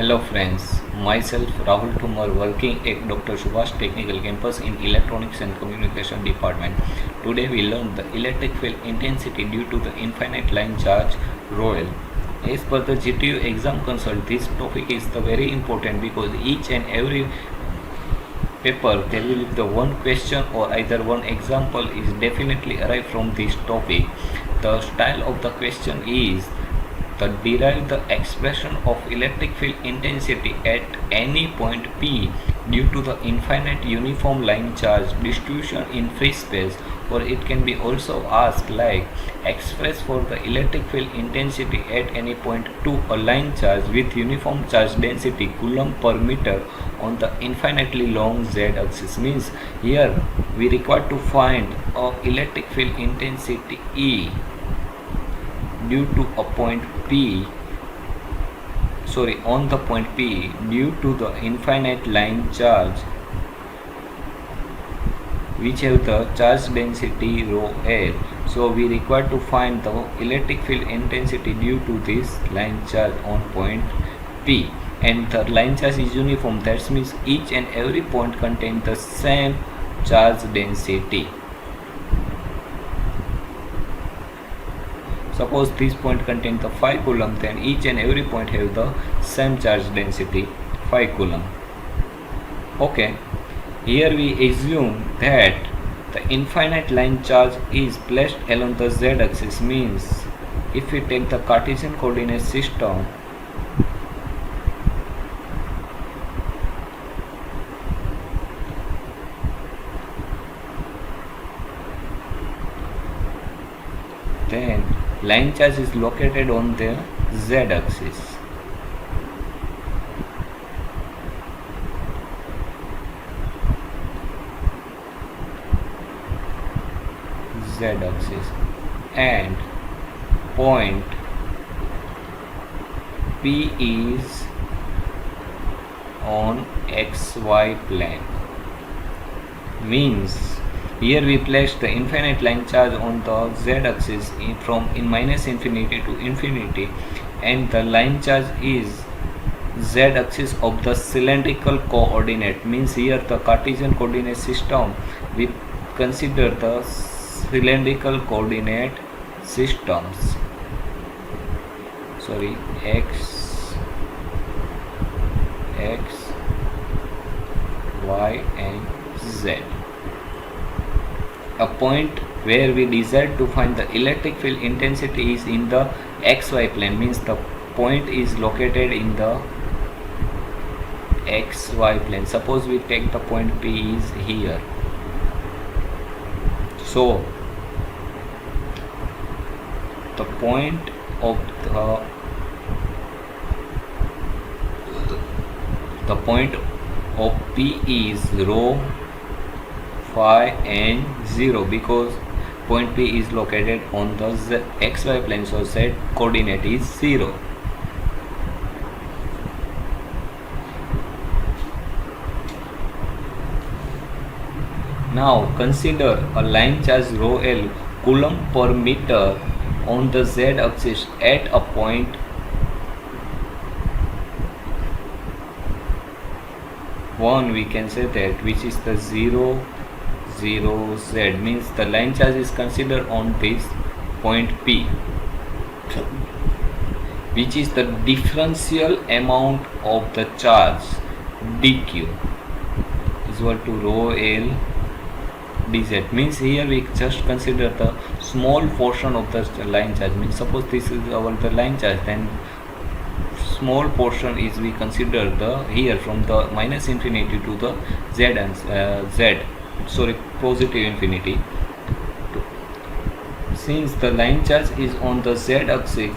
Hello friends, myself Rahul Thumar working at Dr. Subhash Technical Campus in Electronics and Communication Department. Today we learn the electric field intensity due to the infinite line charge ROL. As per the GTU exam consult, this topic is the very important because each and every paper there will be the one question or either one example is definitely arrived from this topic. The style of the question is to derive the expression of electric field intensity at any point P due to the infinite uniform line charge distribution in free space, or it can be also asked like express for the electric field intensity at any point to a line charge with uniform charge density coulomb per meter on the infinitely long z axis. Means here we require to find a electric field intensity E due to a point P, on the point P due to the infinite line charge which have the charge density rho L. So we require to find the electric field intensity due to this line charge on point P, and the line charge is uniform. That means each and every point contains the same charge density. Suppose this point contains the 5 coulomb, then each and every point have the same charge density 5 coulomb. Okay, here we assume that the infinite line charge is placed along the z axis. Means if we take the Cartesian coordinate system, then line charge is located on the z axis. And point P is on xy plane. Means here we place the infinite line charge on the z axis from minus infinity to infinity, and the line charge is z axis of the cylindrical coordinate. Means here the Cartesian coordinate system we consider the cylindrical coordinate systems. X, y and z. A point where we desire to find the electric field intensity is in the xy plane. Means the point is located in the xy plane. Suppose we take the point P is here. So the point of P is rho, phi and 0 because point P is located on the xy plane, so z coordinate is 0. Now consider a line charge rho L coulomb per meter on the z axis at a point 1, we can say that, which is the 0, 0, z. Means the line charge is considered on this point P, which is the differential amount of the charge dq is equal to rho L dz. Means here we just consider the small portion of the line charge. Means suppose this is the line charge, then small portion is we consider the here from the minus infinity to the z and positive infinity. Since the line charge is on the z axis,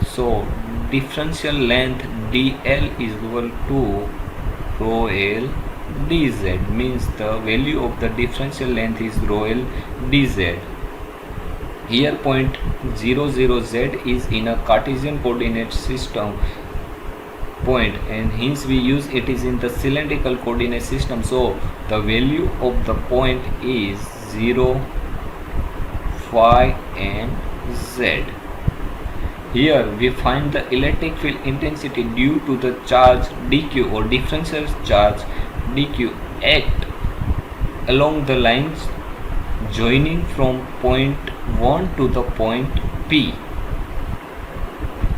so differential length dl is equal to rho L dz. Means the value of the differential length is rho L dz. Here point 0, 0, z is in a Cartesian coordinate system point, and hence we use it is in the cylindrical coordinate system. So the value of the point is 0, phi and z. Here we find the electric field intensity due to the charge dq or differential charge dq act along the lines joining from point 1 to the point P,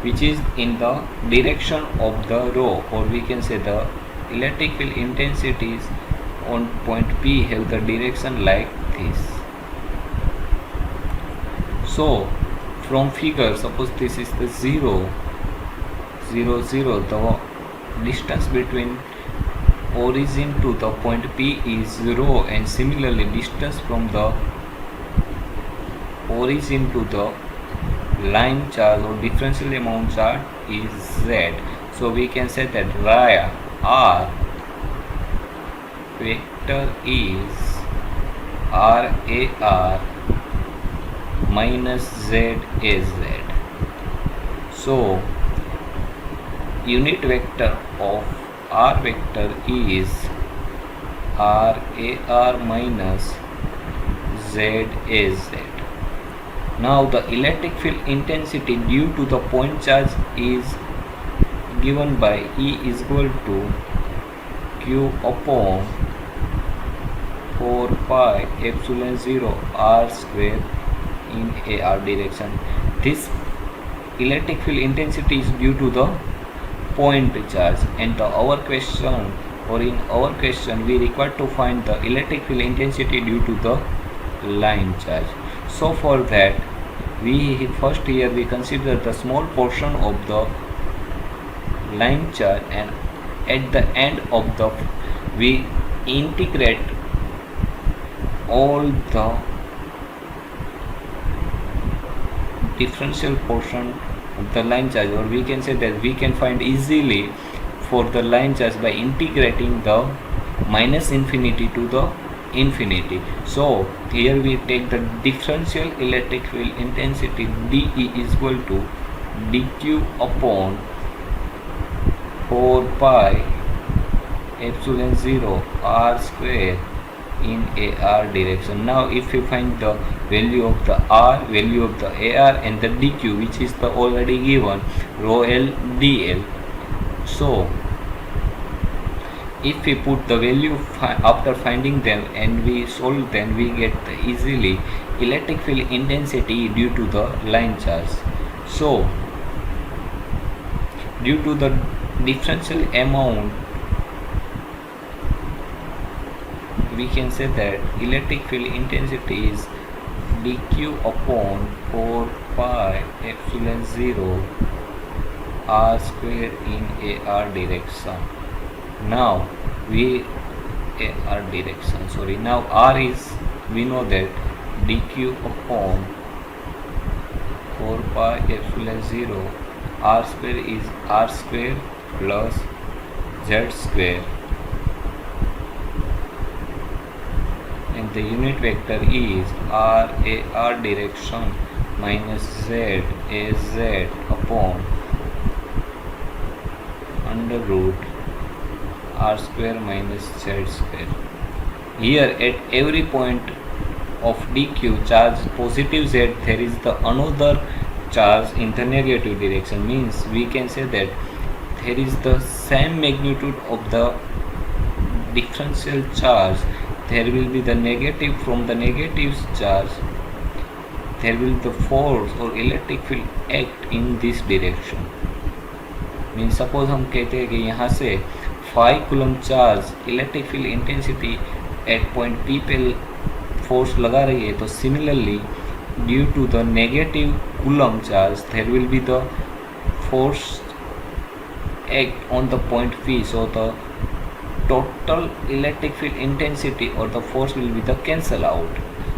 which is in the direction of the row, or we can say the electric field intensities on point P have the direction like this. So from figure, suppose this is the 0, 0, 0, the distance between origin to the point P is rho, and similarly distance from the origin to the line charge or differential amount charge is z. So we can say that R vector is RAR minus ZAZ. So unit vector of R vector is RAR minus ZAZ. Now the electric field intensity due to the point charge is given by E is equal to Q upon 4 pi epsilon 0 R square in AR direction. This electric field intensity is due to the point charge, and in our question we require to find the electric field intensity due to the line charge. So for that, we first here we consider the small portion of the line charge, and at the end of the we integrate all the differential portion of the line charge, or we can say that we can find easily for the line charge by integrating the minus infinity to the infinity. So here we take the differential electric field intensity dE is equal to dq upon 4 pi epsilon 0 R square in AR direction. Now if we find the value of the R, value of the AR, and the dq, which is the already given rho L dl, so if we put the value after finding them and we solve them, we get the easily electric field intensity due to the line charge. So due to the differential amount, we can say that electric field intensity is dq upon 4 pi epsilon 0 R square in AR direction. Now now R is, we know that dq upon 4 pi epsilon 0 R square is R square plus Z square, and the unit vector is RAR direction minus ZAZ upon under root R square minus Z square. Here at every point of dq charge positive Z, there is the another charge in the negative direction, means we can say that there is the same magnitude of the differential charge. There will be the negative, from the negative charge there will be the force or electric field act in this direction. Mean suppose हम कहते हैं कि यहाँ से 5 coulomb charge electric field intensity at point P पे force लगा रही है, तो similarly due to the negative coulomb charge there will be the force act on the point P, so the total electric field intensity or the force will be the cancel out.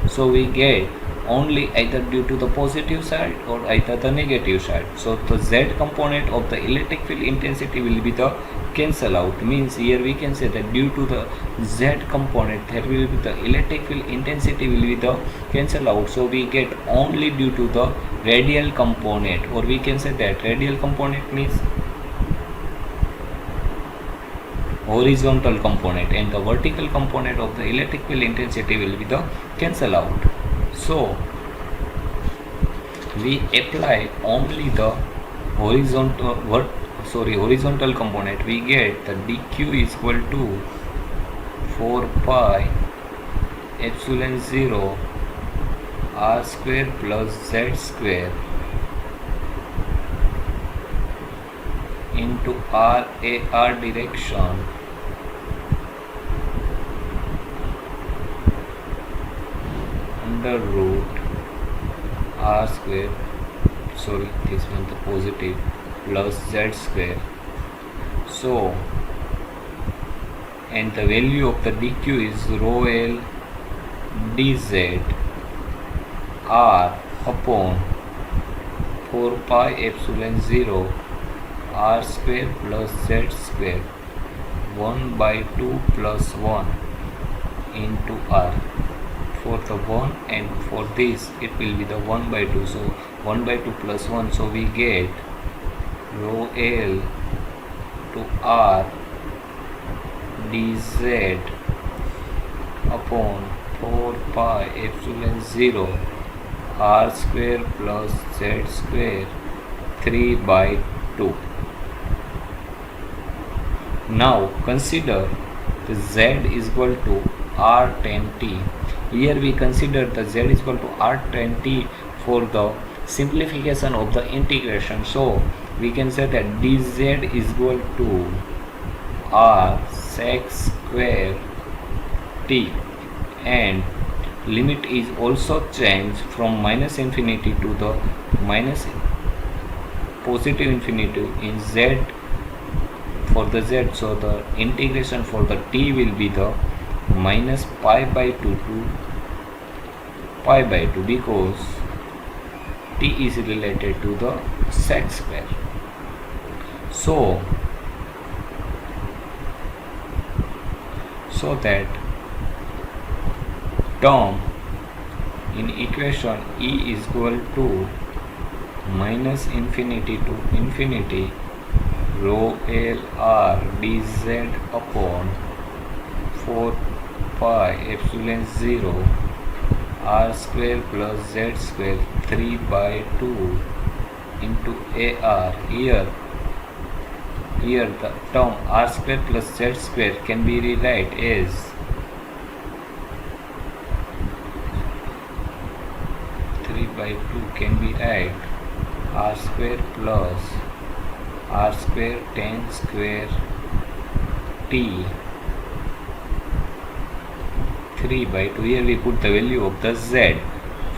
So we get only either due to the positive side or either the negative side. So the Z component of the electric field intensity will be the cancel out, means here we can say that due to the Z component there will be the electric field intensity will be the cancel out. So we get only due to the radial component, or we can say that radial component means horizontal component, and the vertical component of the electric field intensity will be the cancel out. So we apply only the horizontal component, we get the dq is equal to 4 pi epsilon 0 r square plus z square into r direction under root r square, this one the positive, plus z square. So, and the value of the dq is rho l dz r upon 4 pi epsilon 0 r square plus z square 1 by 2 plus 1 into r. For the 1 and for this it will be the 1 by 2, so 1 by 2 plus 1, so we get rho l to r dz upon 4 pi epsilon 0 r square plus z square 3 by 2. Now consider the z is equal to r tan t. Here we consider the z is equal to r tan t for the simplification of the integration. So we can say that dz is equal to r sec square t, and limit is also changed from minus infinity to the minus positive infinity in z for the z. So the integration for the t will be the minus pi by 2 to pi by 2, because t is related to the sec square. So that term in equation e is equal to minus infinity to infinity rho l r dz upon 4 pi epsilon 0 r square plus z square 3 by 2 into ar. Here the term r square plus z square can be rewrite as 3 by 2 can be write r square plus r square tan square t 3 by 2. Here we put the value of the z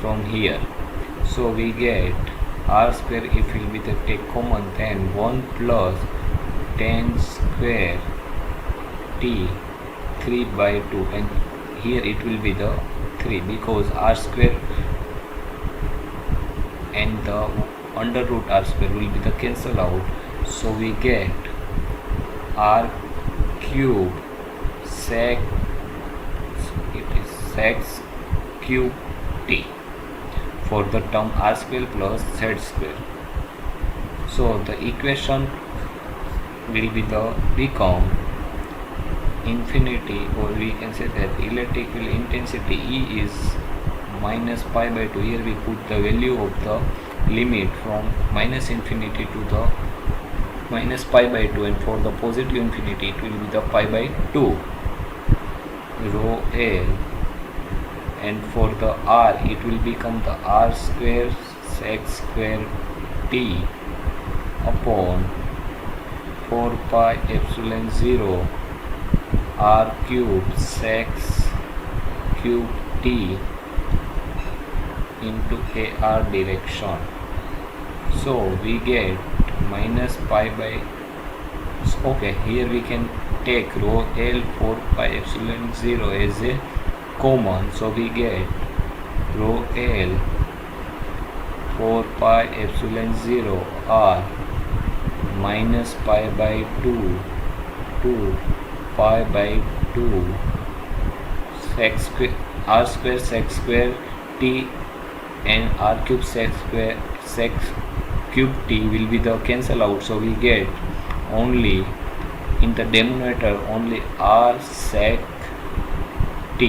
from here, so we get r square, if will be the take common, then 1 plus tan square t 3 by 2, and here it will be the 3 because r square and the under root r square will be the cancel out, so we get r cube sec cube t for the term r square plus z square. So the equation will be the become infinity, or we can say that electrical intensity E is minus pi by 2. Here we put the value of the limit from minus infinity to the minus pi by 2, and for the positive infinity it will be the pi by 2 rho l, and for the r it will become the r square sec square t upon 4 pi epsilon 0 r cube sec cube t into ar direction. So we get minus pi by, okay, here we can take rho l 4 pi epsilon 0 as a common, so we get rho l 4 pi epsilon 0 r minus pi by 2 to pi by 2 sec square r square sec square t, and r cube sec cube t will be the cancel out, so we get only in the denominator only r sec t.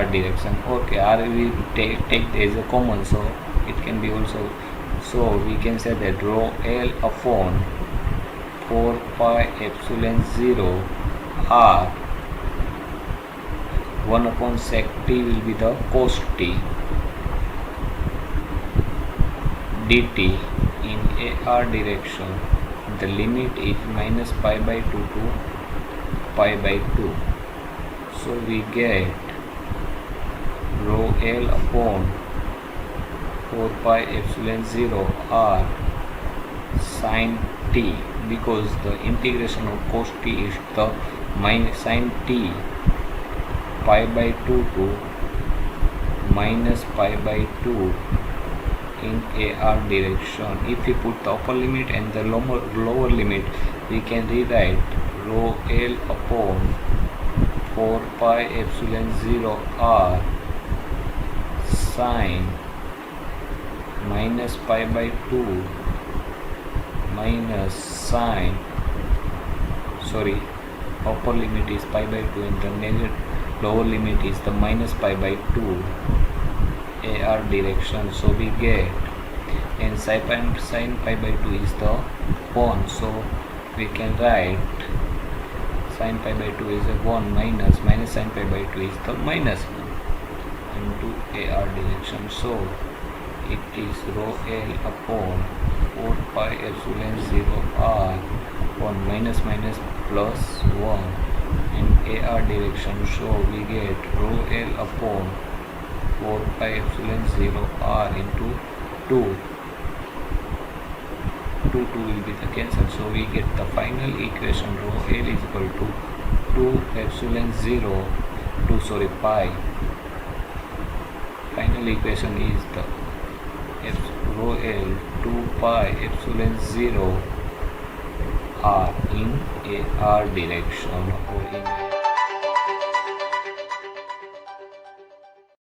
AR direction. Okay, R we take as a common, so it can be also, so we can say that rho L upon 4 pi epsilon 0 R 1 upon sec t will be the cos t dt in AR direction. The limit is minus pi by 2 to pi by 2. So we get rho L upon 4 pi epsilon 0 R sin t, because the integration of cos t is the minus sin t pi by 2 to minus pi by 2 in AR direction. If we put the upper limit and the lower limit, we can rewrite rho L upon 4 pi epsilon 0 R sin minus pi by 2 minus sin, sorry, upper limit is pi by 2 and the lower limit is the minus pi by 2 AR direction. So we get, and sin pi by 2 is the 1, so we can write sin pi by 2 is a 1 minus sin pi by 2 is the minus 1 into AR direction. So it is rho L upon 4 pi epsilon 0 R 1 minus plus 1 in AR direction. So we get rho L upon 4 pi epsilon 0 R into 2. 2 will be the cancel. So we get the final equation rho L is equal to 2 epsilon 0 pi. Final equation is the rho L 2 pi epsilon 0 R in AR direction or in